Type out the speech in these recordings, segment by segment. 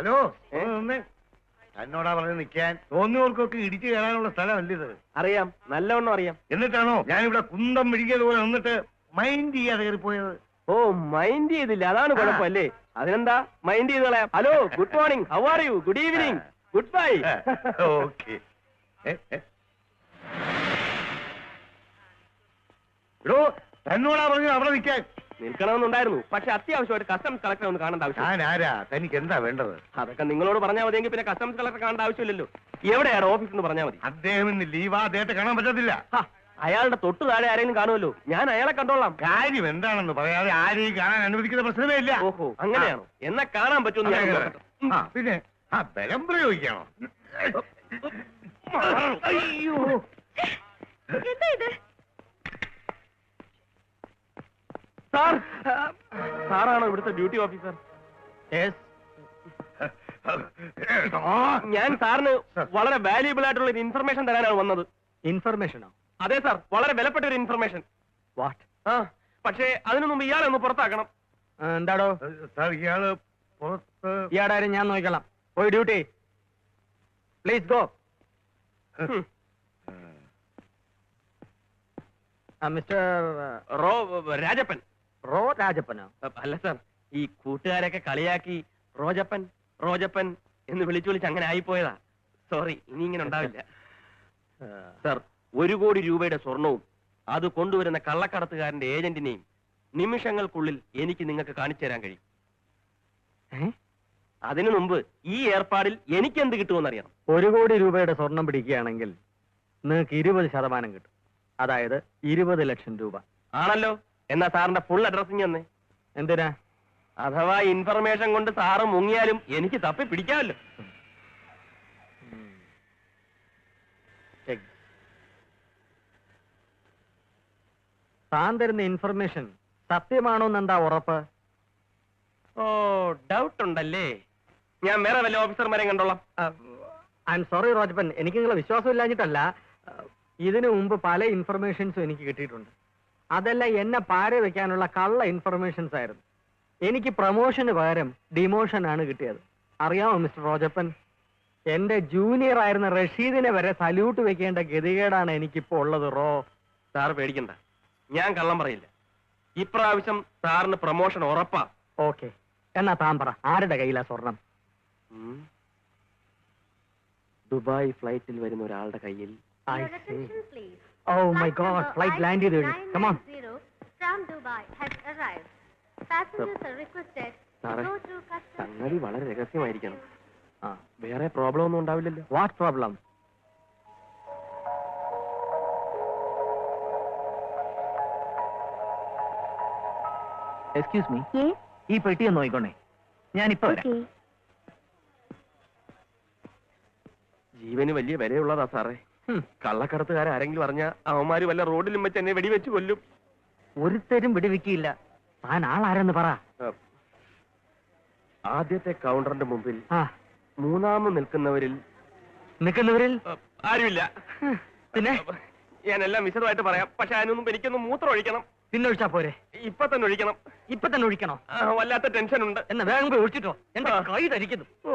Hello എന്നോടാ പറഞ്ഞ് നിൽക്കാൻ തോന്നിയവർക്കൊക്കെ ഇടിച്ചു കയറാനുള്ള സ്ഥലമല്ല ഇത്. അറിയാം, നല്ലവണ്ണം അറിയാം. എന്നിട്ടാണോ ഞാനിവിടെ കുന്തം പിടിക്കതുപോലെ നിന്നിട്ട് മൈൻഡ് ചെയ്യാതെ കയറിപ്പോയത്? ഓ, മൈൻഡ് ചെയ്തില്ല, അതാണ് കുഴപ്പമല്ലേ? അതിനെന്താ മൈൻഡ് ചെയ്ത് കളയാം. Hello, good morning, how are you? Good evening, good bye. Okay. എടോ, തന്നോടാ പറഞ്ഞു അവിടെ നിൽക്കാൻ. നിൽക്കണമെന്നുണ്ടായിരുന്നു, പക്ഷെ അത്യാവശ്യമായിട്ട് കസ്റ്റംസ് കളക്ടറെ ഒന്ന് കാണേണ്ട ആവശ്യം. ഞാൻ ആരാ? തനിക്ക് എന്താ വേണ്ടത്? അതൊക്കെ നിങ്ങളോട് പറഞ്ഞാൽ മതിയെങ്കിൽ പിന്നെ കസ്റ്റംസ് കളക്ടറെ കാണേണ്ട ആവശ്യമില്ലല്ലോ. എവിടെയാണ് ഓഫീസ് എന്ന് പറഞ്ഞാൽ മതി. അദ്ദേഹം ഇന്ന് ലീവാ, അദ്ദേഹത്തെ കാണാൻ പറ്റത്തില്ല. അയാളുടെ തൊട്ട് താഴെ ആരെങ്കിലും കാണുമല്ലോ, ഞാൻ അയാളെ കണ്ടോളാം. കാര്യം എന്താണെന്ന് പറയാതെ ആരെയും കാണാൻ അനുവദിക്കുന്ന പ്രശ്നമേ ഇല്ല. ഓഹോ, അങ്ങനെയാണോ? എന്നാ കാണാൻ പറ്റുമെന്ന്. പിന്നെ ബലം പ്രയോഗിക്കണോ? അയ്യോ, സാർ, സാറാണോ ഇവിടുത്തെ ഡ്യൂട്ടി ഓഫീസർ? ഞാൻ സാറിന് വളരെ വാല്യൂബിൾ ആയിട്ടുള്ള ഒരു ഇൻഫർമേഷൻ തരാനാണ് വന്നത്. ഇൻഫർമേഷനോ? അതെ സാർ, വളരെ വിലപ്പെട്ട ഒരു ഇൻഫർമേഷൻ. വാട്ട്? പക്ഷേ അതിനു മുമ്പ് ഇയാളെ ഒന്ന് പുറത്താക്കണം. എന്താടോ സാർ, ഇയാള് പുറത്ത്. ഇയാളാരും ഞാൻ നോക്കിക്കോളാം. പോയി duty. Please go. Mister Rajappan. റോ രാജപ്പനോ? അല്ല സാർ, ഈ കൂട്ടുകാരൊക്കെ കളിയാക്കി റോജപ്പൻ റോജപ്പൻ എന്ന് വിളിച്ചു അങ്ങനെ ആയിപ്പോയതാ. സോറി, ഇനി ഇങ്ങനെ ഉണ്ടാവില്ല. സാർ, 1 കോടി രൂപയുടെ സ്വർണവും അത് കൊണ്ടുവരുന്ന കള്ളക്കടത്തുകാരന്റെ ഏജന്റിനെയും നിമിഷങ്ങൾക്കുള്ളിൽ എനിക്ക് നിങ്ങൾക്ക് കാണിച്ചു തരാൻ കഴിയും. അതിനു മുമ്പ് ഈ ഏർപ്പാടിൽ എനിക്ക് എന്ത് കിട്ടുമെന്നറിയണം. 1 കോടി രൂപയുടെ സ്വർണം പിടിക്കുകയാണെങ്കിൽ നിങ്ങൾക്ക് 20% കിട്ടും. അതായത് 20 ലക്ഷം രൂപ. ആണല്ലോ. എന്നാ സാറിന്റെ ഫുൾ അഡ്രസ്സിങ് തന്നെ. എന്തിനാ? അഥവാ ഇൻഫർമേഷൻ കൊണ്ട് സാറ് മുങ്ങിയാലും എനിക്ക് തപ്പി പിടിക്കാമല്ലോ. താൻ തരുന്ന ഇൻഫർമേഷൻ സത്യമാണോന്നെന്താ ഉറപ്പ്? ഓ, ഡൗട്ട് ഉണ്ടല്ലേ? ഞാൻ വേറെ വല്ല ഓഫീസർമാരെയും കണ്ടോളാം. ഐ എം സോറി റോജപ്പൻ, എനിക്ക് നിങ്ങളെ വിശ്വാസമില്ലാഞ്ഞിട്ടല്ല. ഇതിനു മുമ്പ് പല ഇൻഫർമേഷൻസും എനിക്ക് കിട്ടിയിട്ടുണ്ട്. അതെല്ലാം എന്നെ പാര വെക്കാനുള്ള കള്ള ഇൻഫർമേഷൻസ് ആയിരുന്നു. എനിക്ക് പ്രൊമോഷന് പകരം ഡിമോഷൻ ആണ് കിട്ടിയത്. അറിയാമോ മിസ്റ്റർ റോജപ്പൻ, എന്റെ ജൂനിയർ ആയിരുന്ന റഷീദിനെ വരെ സല്യൂട്ട് വെക്കേണ്ട ഗതികേടാണ് എനിക്കിപ്പോ ഉള്ളത്. റോ, സാർ പേടിക്കണ്ട, ഞാൻ കള്ളം പറയില്ല. ഇപ്രാവശ്യം സാറിന് പ്രൊമോഷൻ ഉറപ്പാ. ഓക്കെ, എന്നാ താൻ പറ, ആരുടെ കയ്യിലാ സ്വർണം? ദുബായ് ഫ്ലൈറ്റിൽ വരുന്ന ഒരാളുടെ കയ്യിൽ. Oh my God, flight landed. Come on. From Dubai has arrived. Passengers are requested to go through customs. സംഗതി വളരെ രഹസ്യമായിരിക്കണം. വേറെ പ്രോബ്ലം ഒന്നും ഉണ്ടാവില്ലല്ലോ? What problem? Excuse me. ഈ പെട്ടി ഒന്ന് നോക്കിക്കോണേ, ഞാനിപ്പോ വരാം. ജീവന് വലിയ വിലയുള്ളതാ സാറേ. കള്ളക്കടത്തുകാരെങ്കിലും അറിഞ്ഞ അവന്മാര് വല്ല റോഡിലും വെച്ച് എന്നെ വെടിവെച്ച് കൊല്ലും. ഒരുത്തരും വെടിവെക്കില്ല. താൻ ആളാരെന്ന് പറ. ആദ്യത്തെ കൗണ്ടറിന്റെ മുമ്പിൽ മൂന്നാമത് നിൽക്കുന്നവരിൽ ആരുമില്ല. പിന്നെ ഞാനെല്ലാം വിശദമായിട്ട് പറയാം. പക്ഷെ അതിനു മുമ്പ് എനിക്കൊന്ന് മൂത്രം ഒഴിക്കണം. പിന്നെ ഒഴിച്ചാ പോരെ? ഇപ്പൊ തന്നെ ഒഴിക്കണം. ഇപ്പൊ തന്നെ ഒഴിക്കണോ? വല്ലാത്ത ടെൻഷൻ ഉണ്ട്. എന്നാ വേഗം പോയി ഒഴിച്ചിട്ടോ, എന്റെ കൈ ധരിക്കുന്നു. ഓ,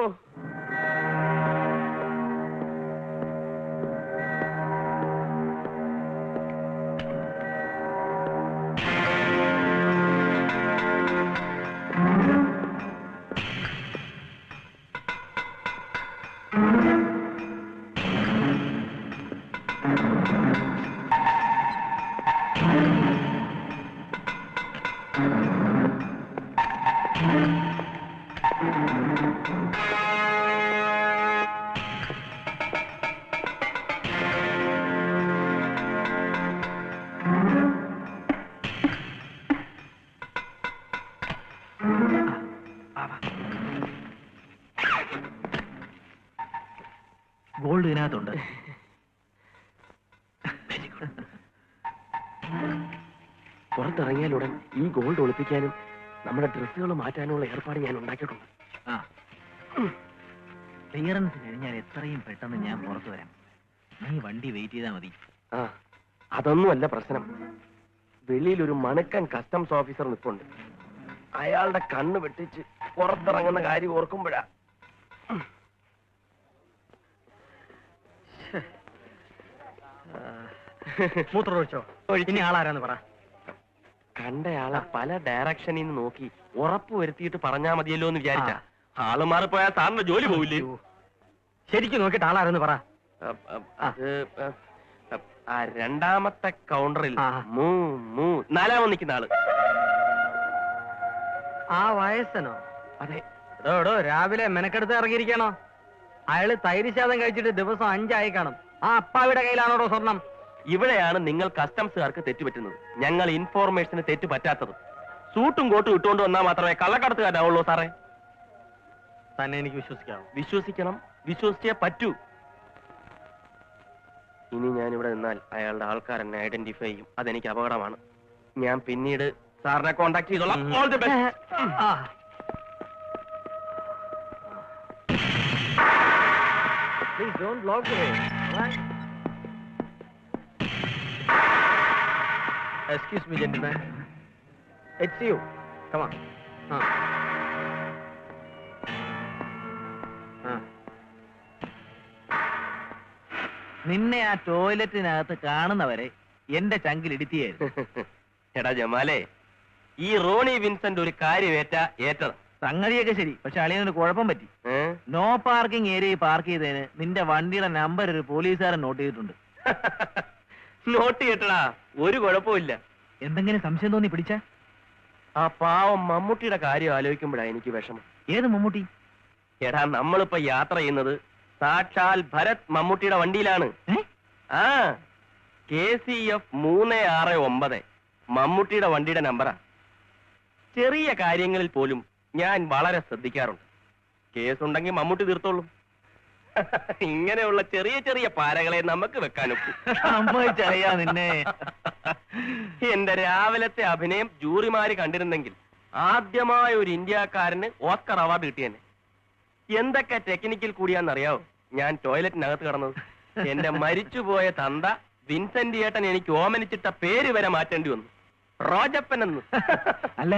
ഗോൾഡ് ഇതിനകത്തുണ്ട്. പുറത്തിറങ്ങിയാലുടൻ ഈ ഗോൾഡ് ഒളിപ്പിക്കാനും നമ്മുടെ ഡ്രസ്സുകൾ മാറ്റാനുള്ള ഏർപ്പാട് ഞാൻ ഉണ്ടാക്കിയിട്ടുണ്ട്. ക്ലിയറൻസ് കഴിഞ്ഞാൽ എത്രയും പെട്ടെന്ന് ഞാൻ പുറത്തു വരാം. നീ വണ്ടി വെയിറ്റ് ചെയ്താൽ മതി. അതൊന്നുമല്ല പ്രശ്നം. വെളിയിലൊരു മണക്കൻ കസ്റ്റംസ് ഓഫീസർ നിൽപ്പുണ്ട്. അയാളുടെ കണ്ണ് വെട്ടിച്ച് പുറത്തിറങ്ങുന്ന കാര്യം ഓർക്കുമ്പോഴാ മൂത്രം ഒഴിച്ചോ? ഇനി ആളാരാന്ന് പറ. കണ്ടയാളെ പല ഡയറക്ഷനിൽ നിന്ന് നോക്കി ഉറപ്പ് വരുത്തിയിട്ട് പറഞ്ഞാ മതിയല്ലോ എന്ന് വിചാരിച്ച ആള് മാറിപ്പോയാൽ സാറിന്റെ ജോലി പോവില്ലേ? ശരിക്കും നോക്കിയിട്ട് ആളാരെന്ന് പറ. അത് ആ രണ്ടാമത്തെ കൗണ്ടറിൽ നാലാമത് നിൽക്കുന്ന ആള്. ആ വയസ്സനോ? അതെ. എടോ രാവിലെ മെനക്കെടുത്ത് ഇറങ്ങിയിരിക്കണോ? അയാള് തൈര് ശാതം കഴിച്ചിട്ട് ദിവസം 5 ആയി കാണും. ആ അപ്പാവിടെ കയ്യിലാണോടോ സ്വർണം? ഇവിടെയാണ് നിങ്ങൾ കസ്റ്റംസുകാർക്ക് തെറ്റുപറ്റുന്നത്. ഞങ്ങൾ ഇൻഫോർമേഷന് തെറ്റു പറ്റാത്തത്. സൂട്ടും കോട്ടും ഇട്ടുകൊണ്ട് വന്നാൽ മാത്രമേ കള്ളക്കടത്തുകാരാവുള്ളൂ സാറേ. തന്നെ എനിക്ക് വിശ്വസിക്കാവോ? വിശ്വസിക്കണം, വിശ്വസിച്ചേ പറ്റൂ. ഇനി ഞാൻ ഇവിടെ നിന്നാൽ അയാളുടെ ആൾക്കാരെന്നെ ഐഡന്റിഫൈ ചെയ്യും. അതെനിക്ക് അപകടമാണ്. ഞാൻ പിന്നീട് സാറിനെ കോണ്ടാക്ട് ചെയ്തോളാം. All the best. Please don't block the way. Right? Excuse me, gentlemen. It's you. Come on. നിന്നെ ആ ടോയ്ലറ്റിനകത്ത് കാണുന്നവരെ എന്റെ ചങ്കിൽ ഇടിത്തിയായിരുന്നു. എടാ ജമാലേ, ഈ റോണി വിൻസെന്റ് ഒരു കാര്യം ഏറ്റത് സംഗതിയൊക്കെ ശരി. പക്ഷെ അളിയനൊരു കുഴപ്പം പറ്റി. നോ പാർക്കിംഗ് ഏരിയയിൽ പാർക്ക് ചെയ്തതിന് നിന്റെ വണ്ടിയുടെ നമ്പർ ഒരു പോലീസുകാരൻ നോട്ട് ചെയ്തിട്ടുണ്ട്. നോട്ട് ചെയ്യട്ടടാ, ഒരു കുഴപ്പമില്ല. എന്തെങ്കിലും സംശയം തോന്നി പിടിച്ച? ആ പാവം മമ്മൂട്ടിയുടെ കാര്യം ആലോചിക്കുമ്പോഴാ എനിക്ക് വിഷമം. ഏത് മമ്മൂട്ടി? എടാ, നമ്മളിപ്പോ യാത്ര ചെയ്യുന്നത് സാക്ഷാൽ ഭരത് മമ്മൂട്ടിയുടെ വണ്ടിയിലാണ്. ആ KCF 369 മമ്മൂട്ടിയുടെ വണ്ടിയുടെ നമ്പറാ. ചെറിയ കാര്യങ്ങളിൽ പോലും ഞാൻ വളരെ ശ്രദ്ധിക്കാറുണ്ട്. കേസുണ്ടെങ്കിൽ മമ്മൂട്ടി തീർത്തോളും. ഇങ്ങനെയുള്ള ചെറിയ ചെറിയ പാരകളെ നമുക്ക് വെക്കാനൊക്കും. സമ്മതിച്ചറിയാ നിന്നെ. എന്റെ രാവിലത്തെ അഭിനയം ജൂറിമാര് കണ്ടിരുന്നെങ്കിൽ ആദ്യമായ ഒരു ഇന്ത്യക്കാരന് ഓസ്കർ അവാർഡ് കിട്ടിയെന്നെ. എന്തൊക്കെ ടെക്നിക്കൽ കൂടിയാന്നറിയാവോ ഞാൻ ടോയ്ലറ്റിനകത്ത് കിടന്നത്? എന്റെ മരിച്ചുപോയ തന്ത വിൻസെന്റ് ഏട്ടൻ എനിക്ക് ഓമനിച്ചിട്ട പേര് വരെ മാറ്റേണ്ടി വന്നു. റോജപ്പൻ എന്ന്. അല്ല,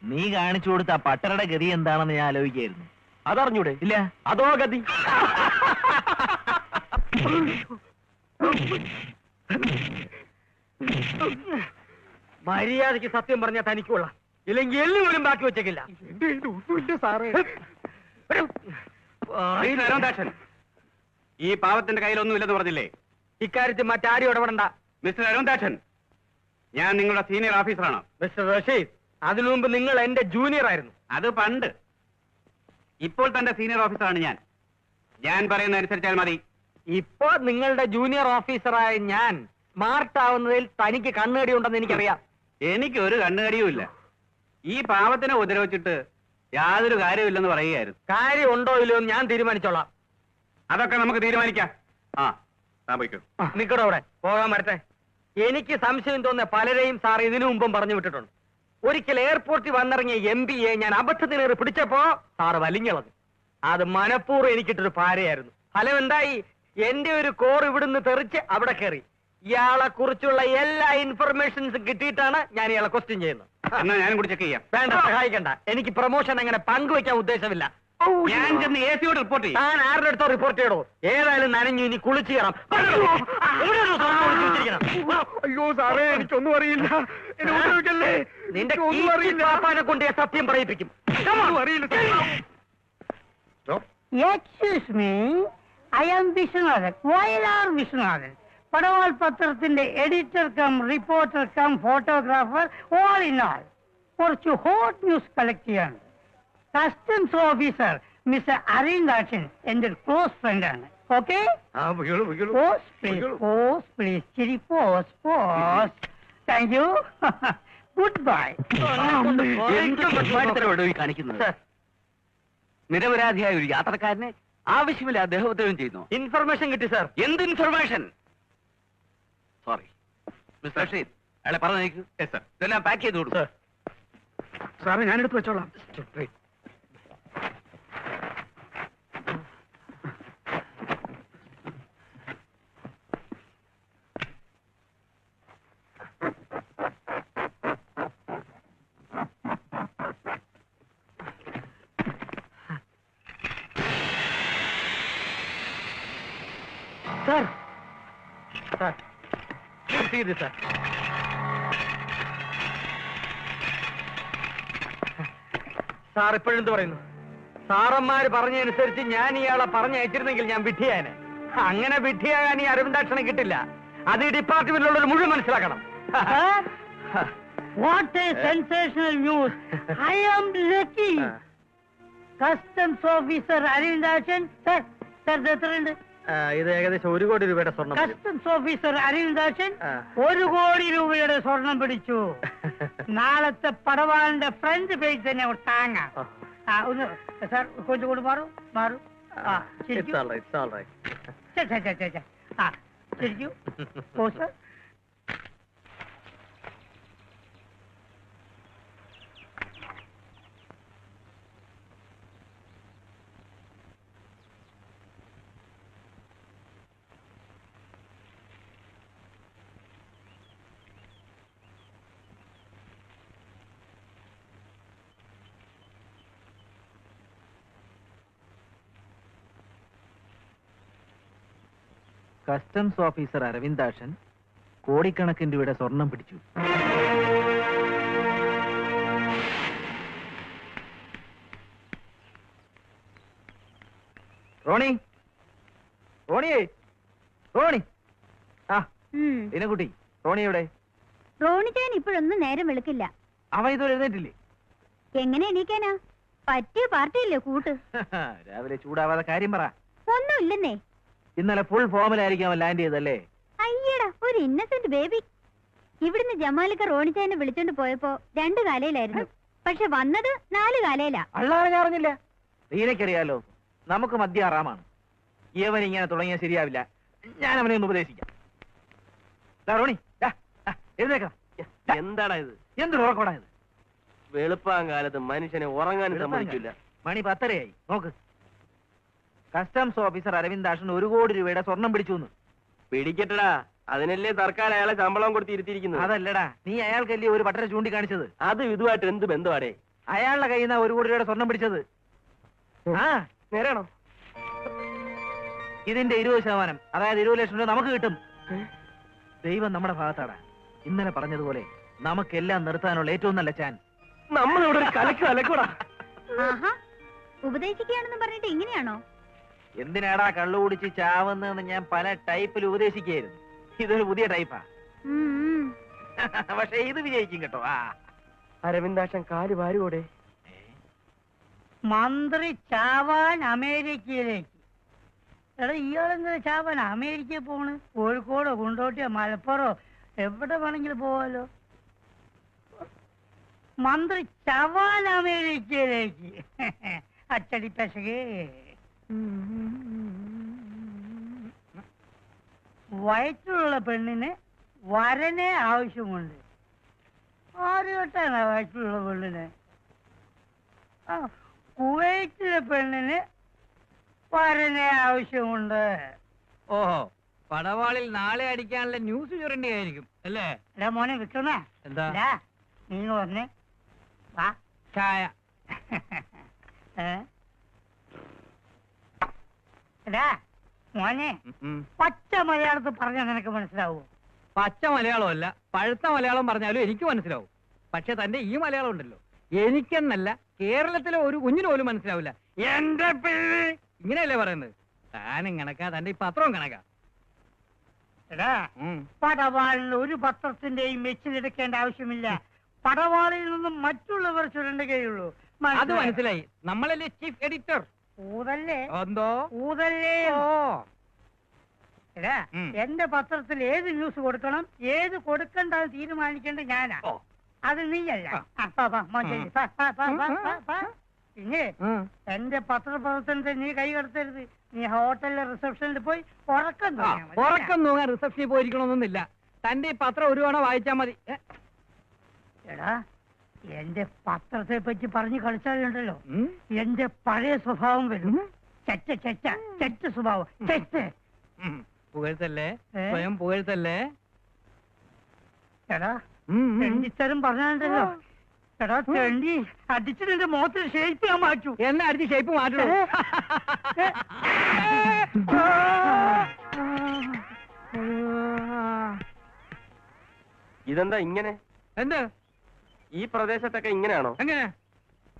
നീ കാണിച്ചു കൊടുത്ത ആ പട്ടരുടെ ഗതി എന്താണെന്ന് ഞാൻ ആലോചിക്കായിരുന്നു. അതറിഞ്ഞൂടെ? ഇല്ല. അതോ ഗതി. മര്യാദയ്ക്ക് സത്യം പറഞ്ഞാൽ തനിക്കുള്ള, ഇല്ലെങ്കിൽ എല്ലുപോലും ബാക്കി വെച്ചേക്കില്ല. ഈ പാവത്തിന്റെ കയ്യിലൊന്നുമില്ലെന്ന് പറഞ്ഞില്ലേ? ഇക്കാര്യത്തിൽ മറ്റാരും ഇടപെടണ്ട. മിസ്റ്റർ അരുൺദാസൻ, ഞാൻ നിങ്ങളുടെ സീനിയർ ഓഫീസറാണ്. മിസ്റ്റർ റഷീദ്, അതിനു മുമ്പ് നിങ്ങൾ എന്റെ ജൂനിയർ ആയിരുന്നു. അത് പണ്ട്. ഇപ്പോൾ തന്റെ സീനിയർ ഓഫീസറാണ് ഞാൻ. ഞാൻ പറയുന്ന അനുസരിച്ചാൽ മതി. ഇപ്പൊ നിങ്ങളുടെ ജൂനിയർ ഓഫീസറായ ഞാൻ സ്മാർട്ട് ആവുന്നതിൽ തനിക്ക് കണ്ണുകടിയുണ്ടെന്ന് എനിക്കറിയാം. എനിക്ക് ഒരു കണ്ണുകടിയും ഇല്ല. ഈ പാവത്തിനെ ഉപദ്രവിച്ചിട്ട് യാതൊരു കാര്യമില്ലെന്ന് പറയുകയായിരുന്നു. കാര്യം ഉണ്ടോ ഇല്ലയോ എന്ന് ഞാൻ തീരുമാനിച്ചോളാം. അതൊക്കെ നമുക്ക് തീരുമാനിക്കാം. നിക്കടോ അവിടെ, പോകാൻ വരട്ടെ. എനിക്ക് സംശയം തോന്നിയ പലരെയും സാർ ഇതിനു മുമ്പും പറഞ്ഞു വിട്ടിട്ടുണ്ട്. ഒരിക്കൽ എയർപോർട്ടിൽ വന്നിറങ്ങിയ MPയെ ഞാൻ അബദ്ധത്തിനേറി പിടിച്ചപ്പോ സാറ് വലിഞ്ഞളഞ്ഞു. അത് മനഃപൂർവ്വം എനിക്കിട്ടൊരു പാരയായിരുന്നു. ഫലം എന്തായി? എന്റെ ഒരു കോർ ഇവിടുന്ന് തെറിച്ച് അവിടെ കയറി. ഇയാളെ കുറിച്ചുള്ള എല്ലാ ഇൻഫർമേഷൻസും കിട്ടിയിട്ടാണ് ഞാൻ ഇയാളെ ക്വസ്റ്റ്യൻ ചെയ്യുന്നത്. എന്നാ ഞാനും കൂടി ചെക്ക് ചെയ്യാം. വേണ്ട, സഹായിക്കണ്ട. എനിക്ക് പ്രൊമോഷൻ അങ്ങനെ പങ്കുവെക്കാൻ ഉദ്ദേശമില്ല. ഞാൻ ചെന്ന് AC-യോട് റിപ്പോർട്ട് ചെയ്യും. താൻ ആരുടെ അടുത്തോ റിപ്പോർട്ട് ചെയ്യണോ? ഏതായാലും നനഞ്ഞു, ഇനി കുളിച്ചു കയറാം. അയ്യോ സാറേ, എനിക്കൊന്നും അറിയില്ല. നിന്റെ പാപ്പാനെ കൊണ്ട് ഞാൻ സത്യം പറയിപ്പിക്കും. Excuse me, I am Vishwanathan. YLR Vishwanathan. Padaval പത്രത്തിന്റെ editor cum reporter cum photographer, all in all. കുറച്ച് ഹോട്ട് ന്യൂസ് കളക്ട് ചെയ്യാണ്. കസ്റ്റംസ് ഓഫീസർ മിസ്റ്റർ അരുൺദാസൻ എന്റെ ഒരു ക്ലോസ് ഫ്രണ്ട് ആണ്. ഓക്കെ, പോസ് പ്ലീസ്, ചിരി pose. Thank you. Good bye. കാണിക്കുന്നത് നിരപരാധിയായ ഒരു യാത്രക്കാരനെ ആവശ്യമില്ല അദ്ദേഹത്തിനും ചെയ്യുന്നു. ഇൻഫർമേഷൻ കിട്ടി സാർ. എന്ത് ഇൻഫർമേഷൻ? സോറി മിസ്റ്റർ റഷീദ്, അയാളെ പറഞ്ഞു. ഇതെല്ലാം പാക്ക് ചെയ്ത് കൊടുക്കും. സാറേ, ഞാനെടുത്ത് വെച്ചോളാം. Sir, sir, see this, sir. Sir ഇപ്പോഴെന്ത് പറയുന്നു? സാറന്മാര് പറഞ്ഞതനുസരിച്ച് ഞാൻ ഇയാളെ പറഞ്ഞയച്ചിരുന്നെങ്കിൽ ഞാൻ വിഡ്ഢിയാനെ. അങ്ങനെ വിഡ്ഢിയാകാൻ ഈ അരവിന്ദാക്ഷനെ കിട്ടില്ല. അത് ഈ ഡിപ്പാർട്ട്മെന്റിലുള്ളവർ മുഴുവൻ മനസ്സിലാക്കണം. What a sensational news! I am lucky. Customs officer Arindashan, sir, എത്രയുണ്ട്? ഇത് ഏകദേശം 1 കോടി രൂപയുടെ സ്വർണം. കസ്റ്റംസ് ഓഫീസർ അരവിന്ദാക്ഷൻ 1 കോടി രൂപയുടെ സ്വർണം പിടിച്ചു. നാളത്തെ പടവാളിന്റെ ഫ്രണ്ട് പേജ് തന്നെ താങ്ങാം. ഒന്ന് സാർ കൊഞ്ചു കൊണ്ട് മാറൂ. ശരിക്കൂ. ഓ സാർ. കസ്റ്റംസ് ഓഫീസർ അരവിന്ദാക്ഷൻ കോടിക്കണക്കിന് രൂപയുടെ സ്വർണം പിടിച്ചു. റോണി, റോണിയേ, റോണി. ആ ഇനക്കുട്ടി, റോണി എവിടെ? റോണിച്ചാൻ ഇപ്പോഴൊന്നും നേരം വെളുക്കില്ല. അവൻ ഇതുവരെ എഴുന്നേറ്റില്ലേ? എങ്ങനെ എണീക്കാനാ? പറ്റിയ പാർട്ടിയല്ലേ കൂട്ട്. രാവിലെ ചൂടാവാതെ കാര്യം പറ. ഒന്നുമില്ലെന്നേ. ഇന്നലെ ഫുൾ ഫോമിലായിരിക്കും അവൻ ലാൻഡ് ചെയ്തല്ലേ? അയ്യടാ, ഒരു ഇന്നസെന്റ് ബേബി. ഇവിടുന്ന് ജമാലിക്ക റോണിച്ചാനെ വിളിച്ചോണ്ട് പോയപ്പോ 2 കാലയിലായിരുന്നു. പക്ഷെ വന്നത് 4 കാലയിലാ. അള്ളാഹ് ഞാൻ അറിഞ്ഞില്ല. നീനക്കറിയാലോ, നമുക്ക് മദ്യ ആറാമാണ്. ഇവൻ ഇങ്ങനെ തുടങ്ങിയാൽ ശരിയാവില്ല. ഞാൻ അവനെ ഒന്ന് ഉപദേശിക്കാം. റോണി എഴുന്നേക്കാം. എന്താടാ ഇത്? എന്തൊരു ഉറക്കോടാ ഇത്? വെളുപ്പാങ്കാലത്ത് മനുഷ്യനെ ഉറങ്ങാനും സമ്മതിക്കില്ല. മണി 10:30 നോക്ക്. കസ്റ്റംസ് ഓഫീസർ അരവിന്ദാക്ഷൻ 1 കോടി രൂപയുടെ സ്വർണം പിടിച്ചു. പിടിക്കട്ടടാ, അതിനല്ലേ തൽക്കാലം അയാളെ ശമ്പളം കൊടുത്ത് ഇരുത്തിയിരിക്കുന്നത്. അതല്ലടാ, നീ അയാൾക്കല്ലേ ഒരു പട്ടരെ ചൂണ്ടിക്കാണിച്ചത്? അത് ഇതുമായിട്ട് എന്ത് ബന്ധമാടേ? അയാളുടെ കയ്യിൽ നിന്ന് 1 കോടി രൂപയുടെ സ്വർണം പിടിച്ചത്. ആ നേരാണോ? ഇതിന്റെ 20%, അതായത് 20 ലക്ഷം രൂപ നമുക്ക് കിട്ടും. ദൈവം നമ്മുടെ ഭാഗത്താടാ. ഇന്നലെ പറഞ്ഞതുപോലെ നമുക്കെല്ലാം നിർത്താനുള്ള ഏറ്റവും നല്ല ചാൻസ്. നമ്മളിവിടെ ഒരു കലക്കൂടാ. ആഹാ, ഉപദേശിക്കുകയാണെന്ന് പറഞ്ഞിട്ട് ഇങ്ങനെയാണോ? എന്തിനാടാ കള്ളു കുടിച്ച് ചാവുന്നതെന്ന് ഞാൻ പല ടൈപ്പിൽ ഉപദേശിക്കായിരുന്നു. ഇതൊരു പുതിയ ടൈപ്പാ. പക്ഷെ ഇത് വിജയിക്കും കേട്ടോ. അരവിന്ദാക്ഷൻ കാല് വാരുകൂടെ? മന്ത്രി ചാവാൻ അമേരിക്കയിലേക്ക്. എടാ, ഇയാളെന്താ ചാവാൻ അമേരിക്കയിൽ പോണ്? കോഴിക്കോടോ കുണ്ടോട്ടിയോ മലപ്പുറോ എവിടെ വേണമെങ്കിലും പോവാലോ. മന്ത്രി ചവാൻ അമേരിക്കയിലേക്ക്. അച്ചടി പെശകേ. വയറ്റിലുള്ള പെണ്ണിന് വരനെ ആവശ്യമുണ്ട്. ആര് കേട്ടാണ് വയറ്റിലുള്ള പെണ്ണിന്? കുവൈറ്റിലെ പെണ്ണിന് വരനെ ആവശ്യമുണ്ട്. ഓഹോ, പടവാളിൽ നാളെ അടിക്കാനുള്ള ന്യൂസ് ചുരണ്ടിയായിരിക്കും അല്ലേ? എടാ മോനെ വിക്രമ, എന്താ? നീ പറഞ്ഞേ വാ. ചായ. എടാ മോനെ, പച്ച മലയാളത്തിൽ പറഞ്ഞാൽ നിനക്ക് മനസ്സിലാവോ? പച്ച മലയാളമല്ല, പഴുത്ത മലയാളം പറഞ്ഞാലും എനിക്ക് മനസ്സിലാവും. പക്ഷെ തന്റെ ഈ മലയാളം ഉണ്ടല്ലോ, എനിക്കെന്നല്ല കേരളത്തിലെ ഒരു കുഞ്ഞിന് പോലും മനസ്സിലാവില്ല. എന്റെ പിള്ളി ഇങ്ങനെയല്ലേ പറയുന്നത്? താനും കണക്കാ, തന്റെ ഈ പത്രവും കണക്കാ. എടാ, പടവാളിൽ ഒരു പത്രത്തിന്റെയും മെച്ചിലെടുക്കേണ്ട ആവശ്യമില്ല. പടവാളിൽ നിന്നും മറ്റുള്ളവർ ചുരണ്ടുകയുള്ളൂ. അത് മനസ്സിലായി. നമ്മളല്ലേ ചീഫ് എഡിറ്റർ? ഊതല്ലേ എന്തോ ഊതല്ലേ. എടാ, എന്റെ പത്രത്തിൽ ഏത് ന്യൂസ് കൊടുക്കണം, ഏത് കൊടുക്കണ്ടെന്ന് തീരുമാനിക്കേണ്ടത് ഞാനാ, അത് നീയല്ല. പിന്നെ എന്റെ പത്രപ്രവർത്തനത്തെ നീ കൈകടത്തരുത്. നീ ഹോട്ടലിലെ റിസപ്ഷനിൽ പോയി ഉറക്കം തൂങ്ങാൻ റിസപ്ഷനിൽ പോയിരിക്കണമെന്നൊന്നുമില്ല. തന്റെ ഈ പത്രം ഒരു തവണ വായിച്ചാ മതി. എടാ, എന്റെ പത്രത്തെ പറ്റി പറഞ്ഞു കളിച്ചാലുണ്ടല്ലോ എന്റെ പഴയ സ്വഭാവം വരും. ചെറ്റ ചെറ്റ ചെറ്റ സ്വഭാവം. ചെറ്റ് പുകഴ്ത്തല്ലേ, സ്വയം പുകഴ്ത്തല്ലേ. എടാ, തെണ്ടിത്തരം പറഞ്ഞാലുണ്ടല്ലോ. എടാ തെണ്ടി, അടിച്ച് നിന്റെ മുഖത്തിൽ ഷേപ്പ് ഞാൻ മാറ്റൂ. എന്നെ അടിച്ച് ഷേപ്പ് മാറ്റണോ? ഇതെന്താ ഇങ്ങനെ? എന്ത് ഈ പ്രദേശത്തൊക്കെ ഇങ്ങനെയാണോ? എങ്ങനെ?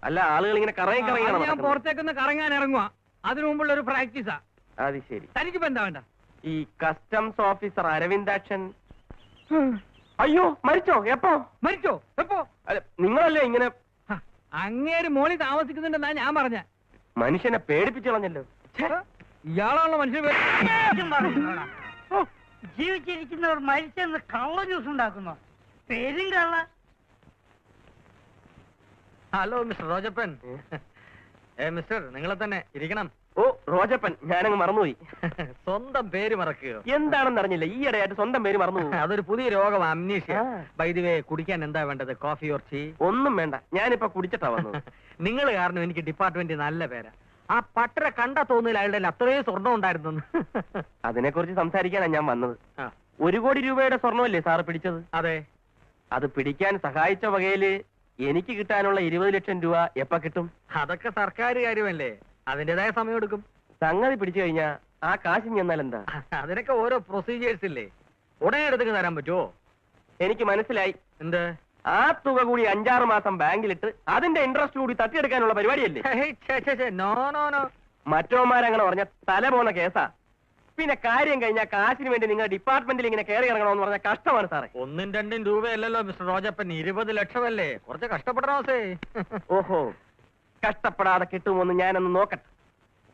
അല്ല, ആളുകൾ ഇങ്ങനെ കറങ്ങി ഞാൻ കറങ്ങിയാണ്. പുറത്തേക്കൊന്ന് കറങ്ങാൻ ഇറങ്ങുക. അതിനു മുമ്പുള്ള ഒരു പ്രാക്ടീസാ. അത് ശരി. തനിക്കിപ്പോ എന്താ വേണ്ട? ഈ കസ്റ്റംസ് ഓഫീസർ അരവിന്ദാക്ഷൻ അയ്യോ മരിച്ചോ? എപ്പോ മരിച്ചോ? എപ്പോ? അല്ല, നിങ്ങളല്ലേ ഇങ്ങനെ ഹ, അങ്ങേര് മോളിൽ താമസിക്കുന്നുണ്ടെന്നാ ഞാൻ പറഞ്ഞ. മനുഷ്യനെ പേടിപ്പിച്ചു കളഞ്ഞല്ലോ. ഇയാളാണല്ലോ മനുഷ്യന് ജീവിച്ചിരിക്കുന്നവർ മരിച്ചെന്ന് കള്ള ന്യൂസ് ഉണ്ടാക്കുന്നു. പേരും കള്ള. Hello mister റോജപ്പൻ. മിസ്റ്റർ, നിങ്ങളെ തന്നെ ഇരിക്കണം. ഓ റോജപ്പൻ, ഞാനങ്ങ് മറന്നുപോയി. സ്വന്തം പേര് മറക്കുകയോ? എന്താണെന്ന് അറിഞ്ഞില്ല, ഈയിടെയായിട്ട് സ്വന്തം പേര് മറന്നുപോയി. അതൊരു പുതിയ രോഗം, അമ്നീഷ്യ. ആ. ബൈ ദി വേ, കുടിക്കാൻ എന്താ വേണ്ടത്? Coffee or tea? ഒന്നും വേണ്ട, ഞാനിപ്പോ കുടിച്ചിട്ടാ വന്നത്. നിങ്ങൾ കാരണം എനിക്ക് ഡിപ്പാർട്ട്മെന്റ് നല്ല പേരാ. ആ പട്ടര കണ്ടാ തോന്നില്ല അയാളുടെ കയ്യിൽ അത്രയും സ്വർണം ഉണ്ടായിരുന്നു. അതിനെ കുറിച്ച് സംസാരിക്കാനാ ഞാൻ വന്നത്. ആ. 1 കോടി രൂപയുടെ സ്വർണ്ണമല്ലേ സാറ് പിടിച്ചത്? അതെ. അത് പിടിക്കാൻ സഹായിച്ച വകയില് എനിക്ക് കിട്ടാനുള്ള 20 ലക്ഷം രൂപ എപ്പ കിട്ടും? അതൊക്കെ സർക്കാർ കാര്യമല്ലേ, അതിന്റേതായ സമയം എടുക്കും. സംഗതി പിടിച്ചു കഴിഞ്ഞാ ആ കാശ് ചെന്നാൽ എന്താ? അതിനൊക്കെ ഓരോ പ്രൊസീജിയേഴ്സ് ഇല്ലേ, ഉടനെ എടുത്ത് തരാൻ പറ്റുമോ? എനിക്ക് മനസ്സിലായി. എന്ത്? ആ തുക കൂടി 5-6 മാസം ബാങ്കിലിട്ട് അതിന്റെ ഇൻട്രസ്റ്റ് കൂടി തട്ടിയെടുക്കാനുള്ള പരിപാടിയല്ലേ? No no no. മറ്റോമാരങ്ങനെ പറഞ്ഞ തല പോന്ന കേസാ. പിന്നെ കാര്യം കഴിഞ്ഞാൽ കാശിന് വേണ്ടി നിങ്ങൾ ഡിപ്പാർട്ട്മെന്റിൽ ഇങ്ങനെ കയറി ഇറങ്ങണമെന്ന് പറഞ്ഞ കഷ്ടമാണ് സാറേ. 1ഉം 2ഉം രൂപയല്ലല്ലോ മിസ്റ്റർ റോജപ്പൻ, 20 ലക്ഷമല്ലേ. കുറച്ച് കഷ്ടപ്പെടണോസേ. ഓഹോ, കഷ്ടപ്പെടാതെ കിട്ടുമോന്ന് ഞാനൊന്ന് നോക്കട്ടെ.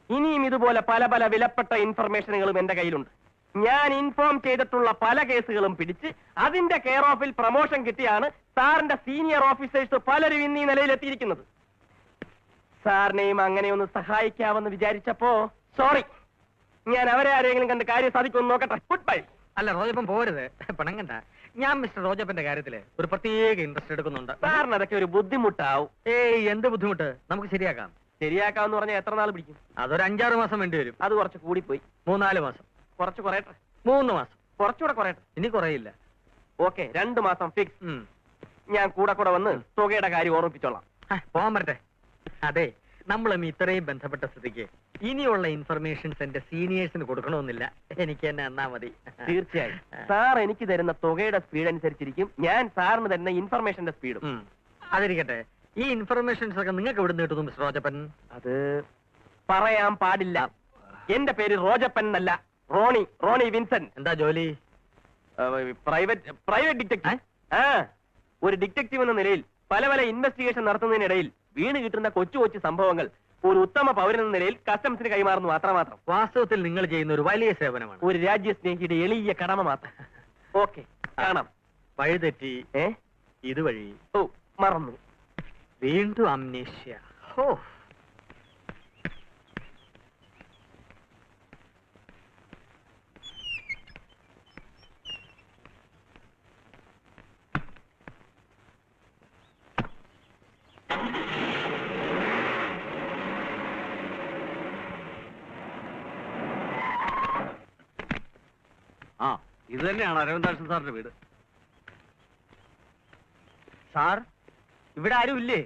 ഇനിയും ഇതുപോലെ പല പല വിലപ്പെട്ട ഇൻഫർമേഷനുകളും എന്റെ കയ്യിലുണ്ട്. ഞാൻ ഇൻഫോം ചെയ്തിട്ടുള്ള പല കേസുകളും പിടിച്ച് അതിന്റെ കെയർ ഓഫിൽ പ്രൊമോഷൻ കിട്ടിയാണ് സാറിന്റെ സീനിയർ ഓഫീസേഴ്സ് പലരും ഇന്ന് ഈ നിലയിലെത്തിയിരിക്കുന്നത്. സാറിനെയും അങ്ങനെയൊന്ന് സഹായിക്കാമെന്ന് വിചാരിച്ചപ്പോ സോറി, ഞാൻ അവരെ ആരെങ്കിലും കണ്ട് കാര്യം സാധിക്കുമെന്ന് നോക്കട്ടെ. Good bye. അല്ല റോജപ്പൻ പോരുത്, പിണങ്ങണ്ട. ഞാൻ മിസ്റ്റർ റോജപ്പന്റെ കാര്യത്തില് ഒരു പ്രത്യേക ഇൻട്രസ്റ്റ് എടുക്കുന്നുണ്ട്. സാറിന് അതൊക്കെ ഒരു ബുദ്ധിമുട്ടാവും. ഏയ്, എന്ത് ബുദ്ധിമുട്ട്? നമുക്ക് ശരിയാക്കാം. ശരിയാക്കാമെന്ന് പറഞ്ഞാൽ എത്ര നാൾ പിടിക്കും? അതൊരു 5-6 മാസം വേണ്ടി വരും. അത് കുറച്ച് കൂടിപ്പോയി. 3-4 മാസം. കുറച്ച് കുറയട്ടെ. 3 മാസം. കുറച്ചുകൂടെ കുറയട്ടെ. ഇനി കുറയില്ല. ഓക്കെ, 2 മാസം ഫിക്സ്. ഉം. ഞാൻ കൂടെ വന്ന് തുകയുടെ കാര്യം ഓർമ്മിപ്പിച്ചോളാം. പോകാൻ പറ്റേ. അതെ, നമ്മളും ഇത്രയും ബന്ധപ്പെട്ട സ്ഥിതിക്ക് ഇനിയുള്ള ഇൻഫർമേഷൻസ് എന്റെ സീനിയേഴ്സിന് കൊടുക്കണമെന്നില്ല. എനിക്ക് തന്നെ എന്നാ മതി. തീർച്ചയായും സാർ എനിക്ക് തരുന്ന തുകയുടെ സ്പീഡ് അനുസരിച്ചിരിക്കും ഞാൻ സാറിന് തരുന്ന ഇൻഫർമേഷന്റെ സ്പീഡും. ഉം. അതിരിക്കട്ടെ, ഈ ഇൻഫർമേഷൻസ് ഒക്കെ നിങ്ങൾക്ക് എവിടെ നിന്ന് കിട്ടുന്നു മിസ്റ്റർ റോജപ്പൻ? അത് പറയാൻ പാടില്ല. എന്റെ പേര് റോജപ്പൻ എന്നല്ല, റോണി വിൻസെന്റ്. എന്താ ജോലി? Private detective. ആ, ഒരു ഡിറ്റക്റ്റീവ് എന്ന നിലയിൽ പല പല ഇൻവെസ്റ്റിഗേഷൻ നടത്തുന്നതിനിടയിൽ വീണ് കിട്ടുന്ന കൊച്ചു സംഭവങ്ങൾ ഒരു ഉത്തമ പൗരൻ എന്ന നിലയിൽ കസ്റ്റംസിന് കൈമാറുന്നു മാത്രം. വാസ്തവത്തിൽ നിങ്ങൾ ചെയ്യുന്ന ഒരു വലിയ സേവനമാണ്. ഒരു രാജ്യസ്നേഹിയുടെ എളിയ കടമ മാത്രം. ഓക്കെ, കാണാം. വഴിതെറ്റി ഏ ഇതുവഴി. ഓ, മറന്നു. വീണ്ടും അമ്നേഷ്യ. ഹോ, ആ, ഇത് തന്നെയാണ് അരവിന്ദാക്ഷൻ സാറിന്റെ വീട്. സാർ, ഇവിടെ ആരും ഇല്ലേ?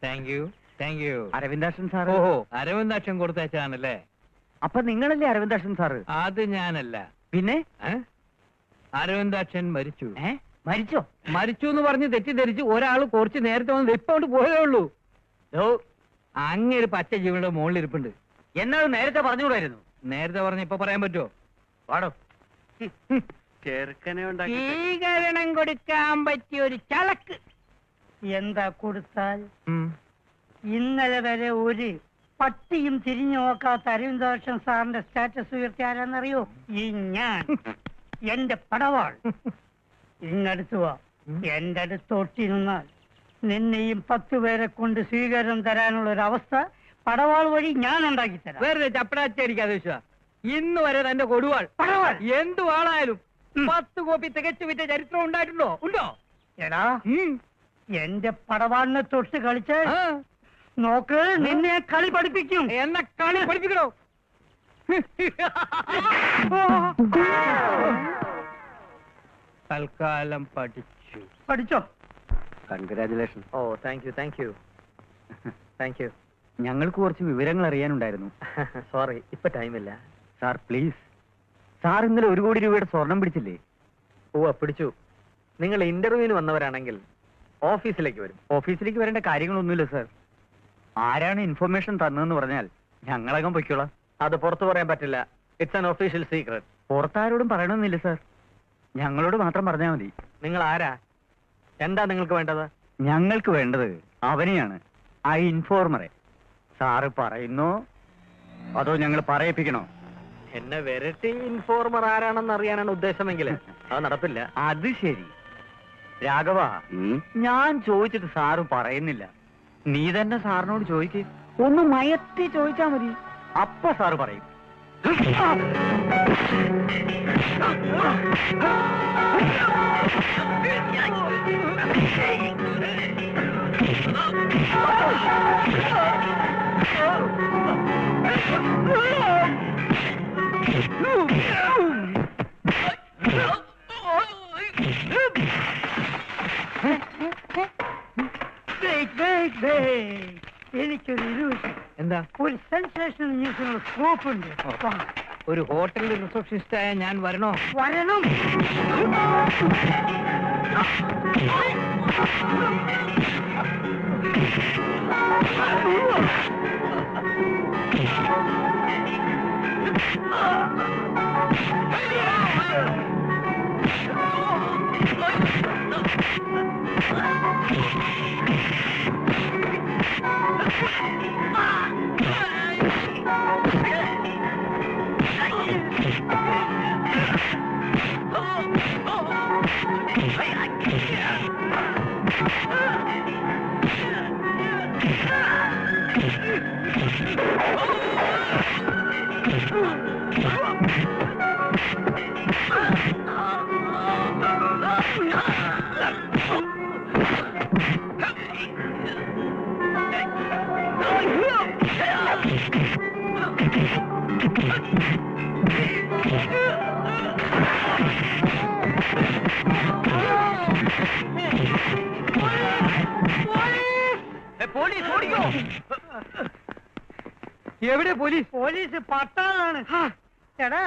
Thank you. അരവിന്ദാക്ഷൻ സാർ. ഓഹോ, അരവിന്ദാക്ഷൻ കൊടുത്തയച്ചാണല്ലേ? അപ്പൊ നിങ്ങളല്ലേ അരവിന്ദാക്ഷൻ സാറ്? അത് ഞാനല്ല. പിന്നെ അരവിന്ദാക്ഷൻ മരിച്ചു. മരിച്ചോ? മരിച്ചു എന്ന് പറഞ്ഞ് തെറ്റിദ്ധരിച്ച് ഒരാൾ കുറച്ച് നേരത്തെ വന്ന് ഇപ്പൊ കൊണ്ട് പോയതേ ഉള്ളൂ. അങ്ങേര് പച്ച ജീവനുടെ മുകളിൽ ഇരിപ്പുണ്ട്. എന്നത് നേരത്തെ പറഞ്ഞുകൂടായിരുന്നു? നേരത്തെ പറഞ്ഞ ഇപ്പൊ പറയാൻ പറ്റുമോ? പാടോ. ചെറുക്കനെ സ്വീകരണം കൊടുക്കാൻ പറ്റിയ ഒരു ചളക്ക്. എന്താ കൊടുത്താൽ? ഇന്നലെ വരെ ഒരു പട്ടിയും തിരിഞ്ഞു നോക്കാത്ത അരവിന്ദാക്ഷൻ സാറിന്റെ സ്റ്റാറ്റസ് ഉയർത്തി ആരാന്നറിയോ? ഈ ഞാൻ, എന്റെ പടവാൾ. ഇങ്ങടുത്ത് വാ. എന്റെ അടുത്തൊട്ടിരുന്നാൽ നിന്നെയും 10 പേരെ കൊണ്ട് സ്വീകരണം തരാനുള്ള ഒരു അവസ്ഥ പടവാൾ വഴി ഞാൻ ഉണ്ടാക്കി തരാം. വേറെ ചപ്പടാച്ചടിക്കാതെ വിശ്വാ. ഇന്ന് വരെ തന്റെ കൊടുവാൾ പടവാൾ എന്തു ആളായാലും 10 കോപ്പി തികച്ചു വിറ്റ ചരിത്രം ഉണ്ടായിട്ടുണ്ടോ? ഉണ്ടോ? എടാ, എന്റെ പടവാളിനെ തൊട്ട് കളിച്ച് നോക്ക്, നിന്നെ കളി പഠിപ്പിക്കും. എന്നെ കളി പഠിപ്പിക്കണോ? തൽക്കാലം പഠിച്ചോ? കൺഗ്രാചുലേഷൻ. ഓ, താങ്ക് യു. ഞങ്ങൾക്ക് കുറച്ച് വിവരങ്ങൾ അറിയാനുണ്ടായിരുന്നു. സോറി, ഇപ്പൊ ടൈമില്ല. Sir please. സാർ ഇന്നലെ 1 കോടി രൂപയുടെ സ്വർണം പിടിച്ചില്ലേ? ഓ പിടിച്ചു. നിങ്ങൾ ഇന്റർവ്യൂവിന് വന്നവരാണെങ്കിൽ ഓഫീസിലേക്ക് വരും. ഓഫീസിലേക്ക് വരേണ്ട കാര്യങ്ങളൊന്നുമില്ല സാർ. ആരാണ് ഇൻഫർമേഷൻ തന്നതെന്ന് പറഞ്ഞാൽ ഞങ്ങളകം പൊയ്ക്കോളാം. അത് പുറത്തു പറയാൻ പറ്റില്ല. It's an official secret. പുറത്താരോടും പറയണമെന്നില്ല സാർ, ഞങ്ങളോട് മാത്രം പറഞ്ഞാൽ മതി. നിങ്ങൾ ആരാ? എന്താ നിങ്ങൾക്ക് വേണ്ടത്? ഞങ്ങൾക്ക് വേണ്ടത് അവനെയാണ്, ആ ഇൻഫോർമറെ. സാറ് പറയുന്നോ അതോ ഞങ്ങൾ പറയിപ്പിക്കണോ? എന്നെ വരട്ടി ഇൻഫോർമർ ആരാണെന്ന് അറിയാനാണ് ഉദ്ദേശമെങ്കിൽ അത് നടപ്പില്ല. അത് ശരി രാഘവ, ഞാൻ ചോദിച്ചിട്ട് സാറ് പറയുന്നില്ല. നീ തന്നെ സാറിനോട് ചോദിക്ക്. ഒന്ന് മയത്തി ചോദിച്ചാ മതി, അപ്പൊ സാറ് പറയും. എനിക്കൊരു illusion. എന്താ? ഒരു സെൻസേഷണൽ ന്യൂസിനുള്ള സ്കോപ്പ് ഉണ്ട്. ഒരു ഹോട്ടലിൽ റിസപ്ഷനിസ്റ്റ് ആയ ഞാൻ വരണോ? വരണം. എവിടെ പോലീസ്? പോലീസ് പട്ടാളാണ്. എടാ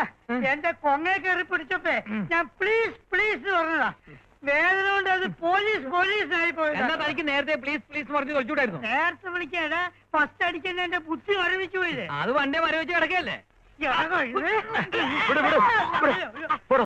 എന്റെ കൊങ്ങയെ കയറി പിടിച്ചപ്പേ ഞാൻ പ്ലീസ് പ്ലീസ് പറഞ്ഞതാ. വേദന കൊണ്ട് അത് പോലീസ് പോലീസ് ആയി എന്നാ പോയത്. തനിക്ക് നേരത്തെ പ്ലീസ് പ്ലീസ് പറഞ്ഞു കളിച്ചൂടായിരുന്നു? നേരത്തെ വിളിക്കാടാ, ഫസ്റ്റ് അടിക്കുന്ന എന്റെ ബുദ്ധി മരവിച്ചു പോയില്ലേ. അത് വണ്ടേ മരവിച്ച് കിടക്കല്ലേ? എടാ, ഇത്. വിട്, വിട്, വിട്.